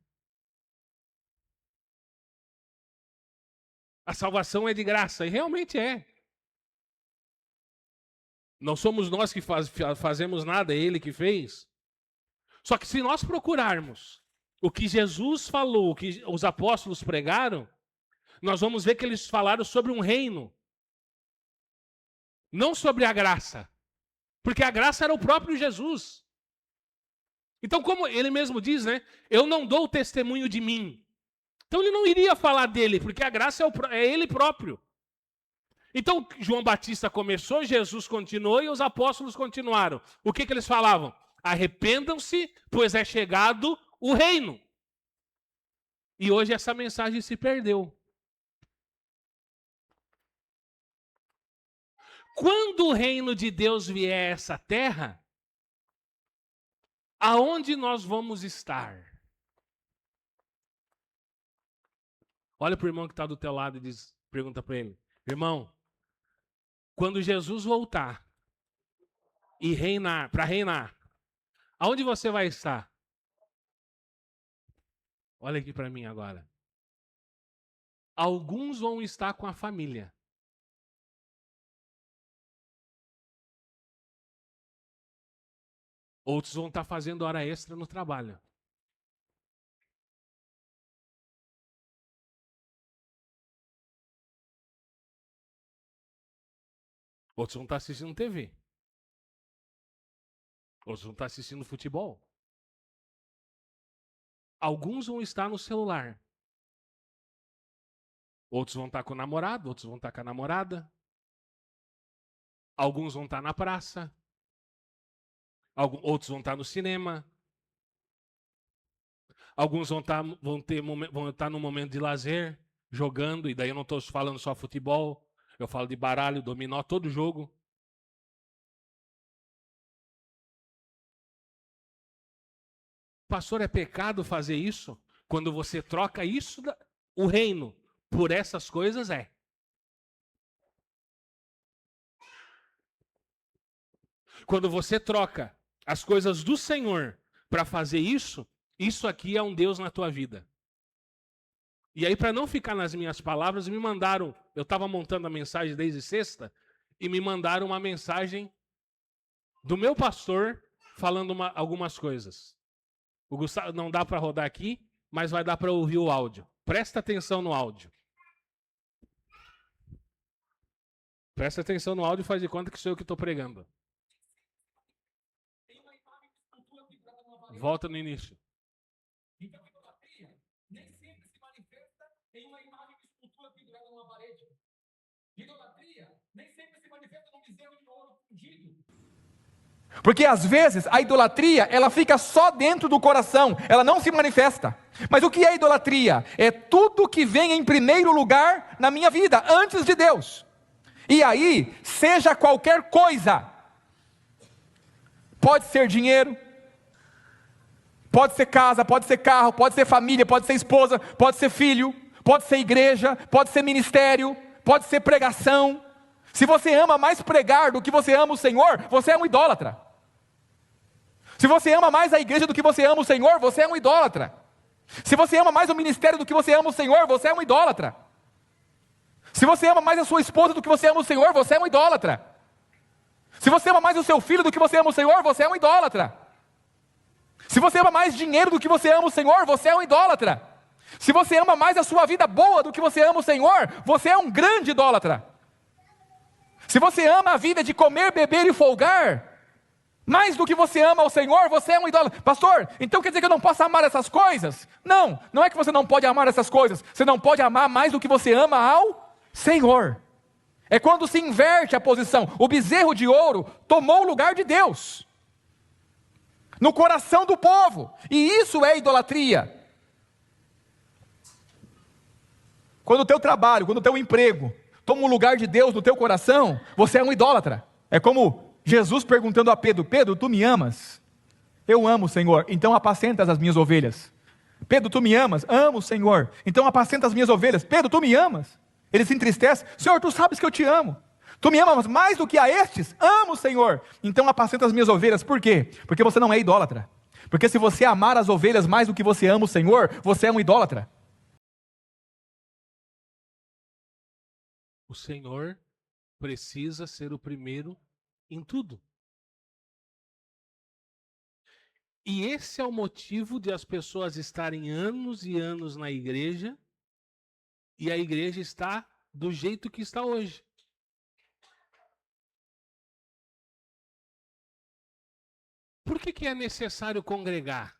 A salvação é de graça, e realmente é. Não somos nós que fazemos nada, é Ele que fez. Só que se nós procurarmos o que Jesus falou, o que os apóstolos pregaram, nós vamos ver que eles falaram sobre um reino. Não sobre a graça. Porque a graça era o próprio Jesus. Então, como ele mesmo diz, né? Eu não dou o testemunho de mim. Então ele não iria falar dele, porque a graça é ele próprio. Então, João Batista começou, Jesus continuou e os apóstolos continuaram. O que eles falavam? Arrependam-se, pois é chegado o reino. E hoje essa mensagem se perdeu. Quando o reino de Deus vier a essa terra, aonde nós vamos estar? Olha para o irmão que está do teu lado e pergunta para ele: irmão, quando Jesus voltar e reinar, para reinar, aonde você vai estar? Olha aqui para mim agora. Alguns vão estar com a família. Outros vão estar fazendo hora extra no trabalho. Outros vão estar assistindo TV. Outros vão estar assistindo futebol. Alguns vão estar no celular. Outros vão estar com o namorado, outros vão estar com a namorada. Alguns vão estar na praça. Outros vão estar no cinema. Alguns vão estar no momento de lazer, jogando, e daí eu não estou falando só futebol, eu falo de baralho, dominó, todo jogo. Pastor, é pecado fazer isso? Quando você troca isso, o reino, por essas coisas é. Quando você troca as coisas do Senhor para fazer isso, isso aqui é um Deus na tua vida. E aí, para não ficar nas minhas palavras, me mandaram, eu estava montando a mensagem desde sexta, e me mandaram uma mensagem do meu pastor falando algumas coisas. O Gustavo, não dá para rodar aqui, mas vai dar para ouvir o áudio. Presta atenção no áudio. Presta atenção no áudio e faz de conta que sou eu que estou pregando. Volta no início. Então, a idolatria nem sempre se manifesta em uma imagem de escultura pendurada numa parede. Idolatria nem sempre se manifesta num bezerro de ouro fundido. Porque às vezes a idolatria, ela fica só dentro do coração, ela não se manifesta. Mas o que é idolatria? É tudo que vem em primeiro lugar na minha vida, antes de Deus. E aí, seja qualquer coisa, pode ser dinheiro, pode ser casa, pode ser carro, pode ser família, pode ser esposa, pode ser filho, pode ser igreja, pode ser ministério, pode ser pregação. Se você ama mais pregar do que você ama o Senhor, você é um idólatra. Se você ama mais a igreja do que você ama o Senhor, você é um idólatra. Se você ama mais o ministério do que você ama o Senhor, você é um idólatra. Se você ama mais a sua esposa do que você ama o Senhor, você é um idólatra. Se você ama mais o seu filho do que você ama o Senhor, você é um idólatra. Se você ama mais dinheiro do que você ama o Senhor, você é um idólatra. Se você ama mais a sua vida boa do que você ama o Senhor, você é um grande idólatra. Se você ama a vida de comer, beber e folgar, mais do que você ama ao Senhor, você é um idólatra. Pastor, então quer dizer que eu não posso amar essas coisas? Não, não é que você não pode amar essas coisas. Você não pode amar mais do que você ama ao Senhor. É quando se inverte a posição. O bezerro de ouro tomou o lugar de Deus. no coração do povo. E isso é idolatria. Quando o teu trabalho, quando o teu emprego toma o lugar de Deus no teu coração, você é um idólatra. É como Jesus perguntando a Pedro: Pedro, tu me amas? Eu amo, Senhor, então apacenta as minhas ovelhas. Pedro, tu me amas? Amo, Senhor, então apacenta as minhas ovelhas. Pedro, tu me amas? Ele se entristece: Senhor, tu sabes que eu te amo. Tu me amas mais do que a estes? Amo, Senhor, então apacenta as minhas ovelhas. Por quê? Porque você não é idólatra. Porque se você amar as ovelhas mais do que você ama o Senhor, você é um idólatra. O Senhor precisa ser o primeiro em tudo. E esse é o motivo de as pessoas estarem anos e anos na igreja e a igreja está do jeito que está hoje. Por que é necessário congregar?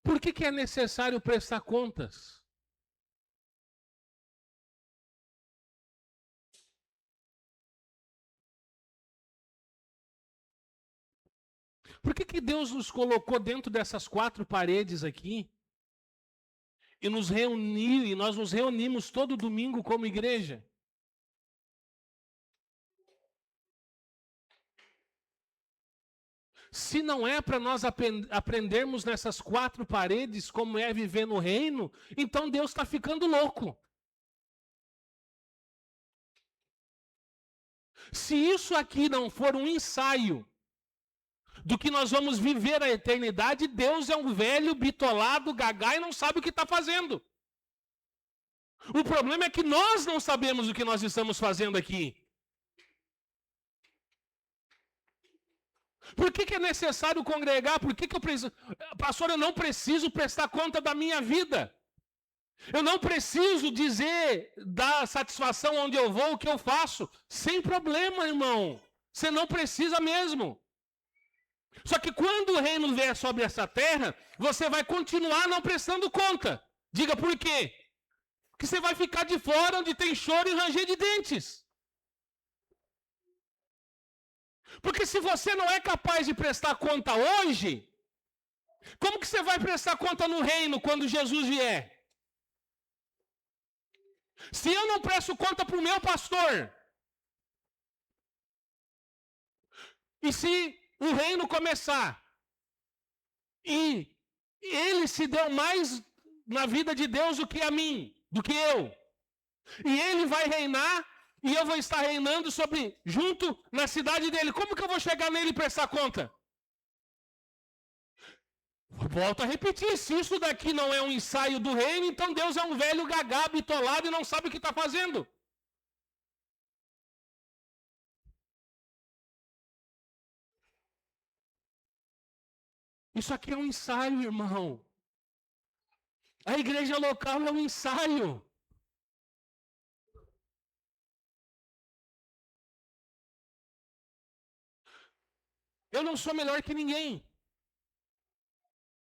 Por que é necessário prestar contas? Por que Deus nos colocou dentro dessas quatro paredes aqui e nos reuniu, e nós nos reunimos todo domingo como igreja? Se não é para nós aprendermos nessas quatro paredes como é viver no reino, então Deus está ficando louco. Se isso aqui não for um ensaio do que nós vamos viver a eternidade, Deus é um velho, bitolado, gagá e não sabe o que está fazendo. O problema é que nós não sabemos o que nós estamos fazendo aqui. Por que é necessário congregar? Por que eu preciso... Pastor, eu não preciso prestar conta da minha vida. Eu não preciso dizer, dar satisfação onde eu vou, o que eu faço. Sem problema, irmão. Você não precisa mesmo. Só que quando o reino vier sobre essa terra, você vai continuar não prestando conta. Diga por quê? Porque você vai ficar de fora onde tem choro e ranger de dentes. Porque se você não é capaz de prestar conta hoje, como que você vai prestar conta no reino quando Jesus vier? Se eu não presto conta para o meu pastor, e se o reino começar, e ele se deu mais na vida de Deus do que a mim, do que eu, e ele vai reinar, e eu vou estar reinando junto na cidade dele, como que eu vou chegar nele e prestar conta? Volto a repetir, se isso daqui não é um ensaio do reino, então Deus é um velho gagá, bitolado e não sabe o que está fazendo. Isso aqui é um ensaio, irmão. A igreja local é um ensaio. Eu não sou melhor que ninguém.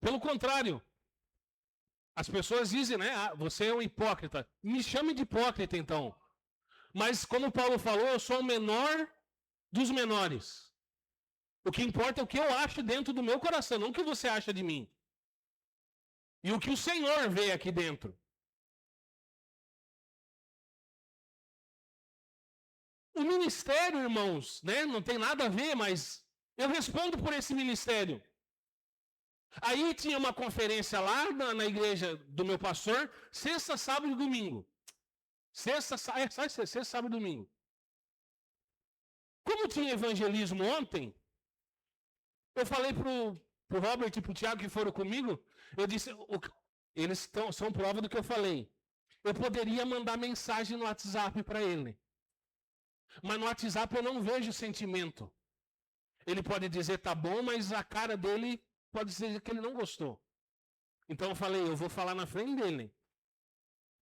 Pelo contrário. As pessoas dizem, né? Ah, você é um hipócrita. Me chame de hipócrita, então. Mas, como Paulo falou, eu sou o menor dos menores. O que importa é o que eu acho dentro do meu coração, não o que você acha de mim. E o que o Senhor vê aqui dentro. O ministério, irmãos, né? Não tem nada a ver, mas eu respondo por esse ministério. Aí tinha uma conferência lá na igreja do meu pastor, sexta, sábado e domingo. Sexta, sábado e domingo. Como tinha evangelismo ontem, eu falei pro Robert e pro Tiago que foram comigo, eu disse, eles são prova do que eu falei. Eu poderia mandar mensagem no WhatsApp para ele. Mas no WhatsApp eu não vejo sentimento. Ele pode dizer tá bom, mas a cara dele pode dizer que ele não gostou. Então eu falei, eu vou falar na frente dele.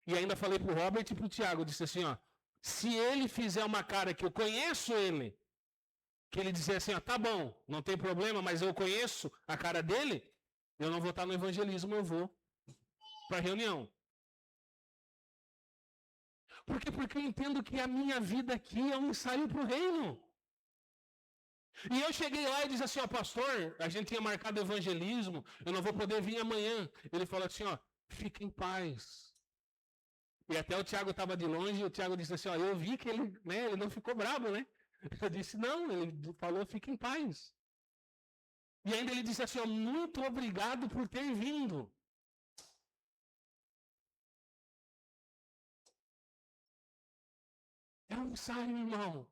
E ainda falei pro Robert e pro Tiago, eu disse assim, ó, se ele fizer uma cara que eu conheço ele, que ele dizer assim, ó, tá bom, não tem problema, mas eu conheço a cara dele, eu não vou estar no evangelismo, eu vou para a reunião. Por quê? Porque eu entendo que a minha vida aqui é um ensaio para o reino. E eu cheguei lá e disse assim, ó, pastor, a gente tinha marcado evangelismo, eu não vou poder vir amanhã. Ele falou assim, ó, fica em paz. E até o Tiago estava de longe, e o Tiago disse assim, ó, eu vi que ele, né, ele não ficou bravo, né? Eu disse, não, ele falou, fica em paz. E ainda ele disse assim, ó, muito obrigado por ter vindo. É um ensaio, irmão.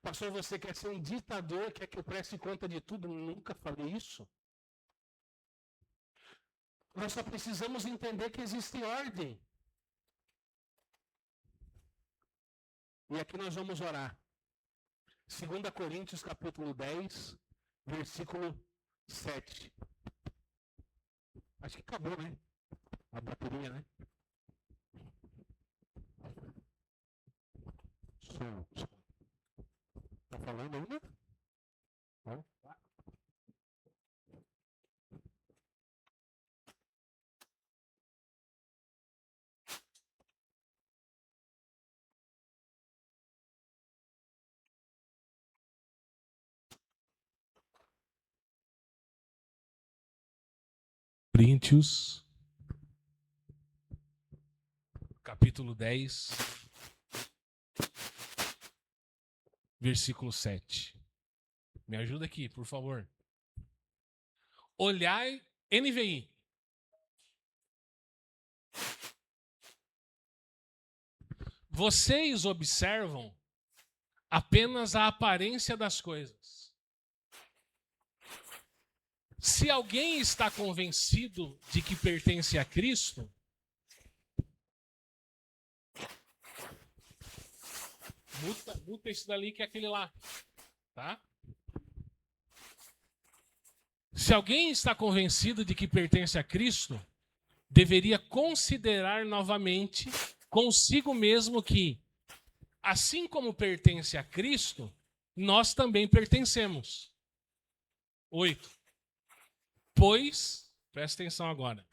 Pastor, você quer ser um ditador, quer que eu preste conta de tudo? Nunca falei isso. Nós só precisamos entender que existe ordem. E aqui nós vamos orar. 2 Coríntios capítulo 10, versículo 7. Acho que acabou, né? A bateria, né? Som. Tá falando ainda? Não? Coríntios, capítulo 10, versículo 7. Me ajuda aqui, por favor. Olhai, NVI. Vocês observam apenas a aparência das coisas. Se alguém está convencido de que pertence a Cristo, muta isso dali que é aquele lá, tá? Se alguém está convencido de que pertence a Cristo, deveria considerar novamente consigo mesmo que, assim como pertence a Cristo, nós também pertencemos. 8. Pois, presta atenção agora,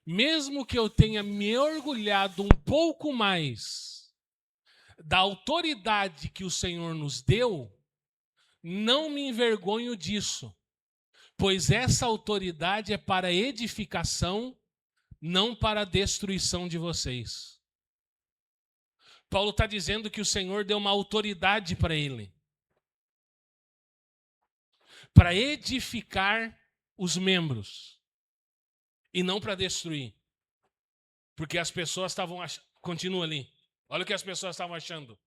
mesmo que eu tenha me orgulhado um pouco mais da autoridade que o Senhor nos deu, não me envergonho disso, pois essa autoridade é para edificação, não para a destruição de vocês. Paulo está dizendo que o Senhor deu uma autoridade para ele, para edificar os membros e não para destruir. Porque as pessoas estavam achando... Continua ali. Olha o que as pessoas estavam achando.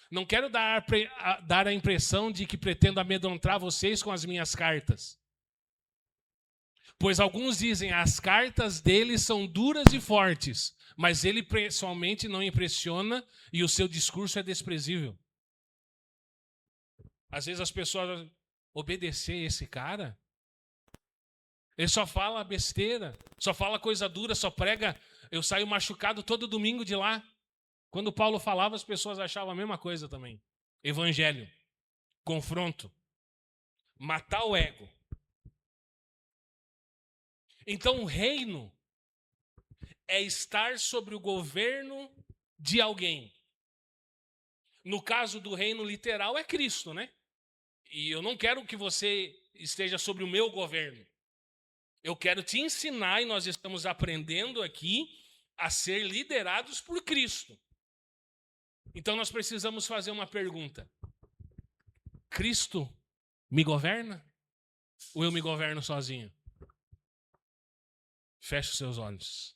Não quero dar a impressão de que pretendo amedrontar vocês com as minhas cartas. Pois alguns dizem, as cartas dele são duras e fortes, mas ele pessoalmente não impressiona e o seu discurso é desprezível. Às vezes as pessoas obedecer esse cara, ele só fala besteira, só fala coisa dura, só prega. Eu saio machucado todo domingo de lá. Quando Paulo falava, as pessoas achavam a mesma coisa também. Evangelho, confronto, matar o ego. Então o reino é estar sobre o governo de alguém. No caso do reino literal é Cristo, né? E eu não quero que você esteja sobre o meu governo. Eu quero te ensinar, e nós estamos aprendendo aqui, a ser liderados por Cristo. Então nós precisamos fazer uma pergunta. Cristo me governa? Ou eu me governo sozinho? Feche os seus olhos.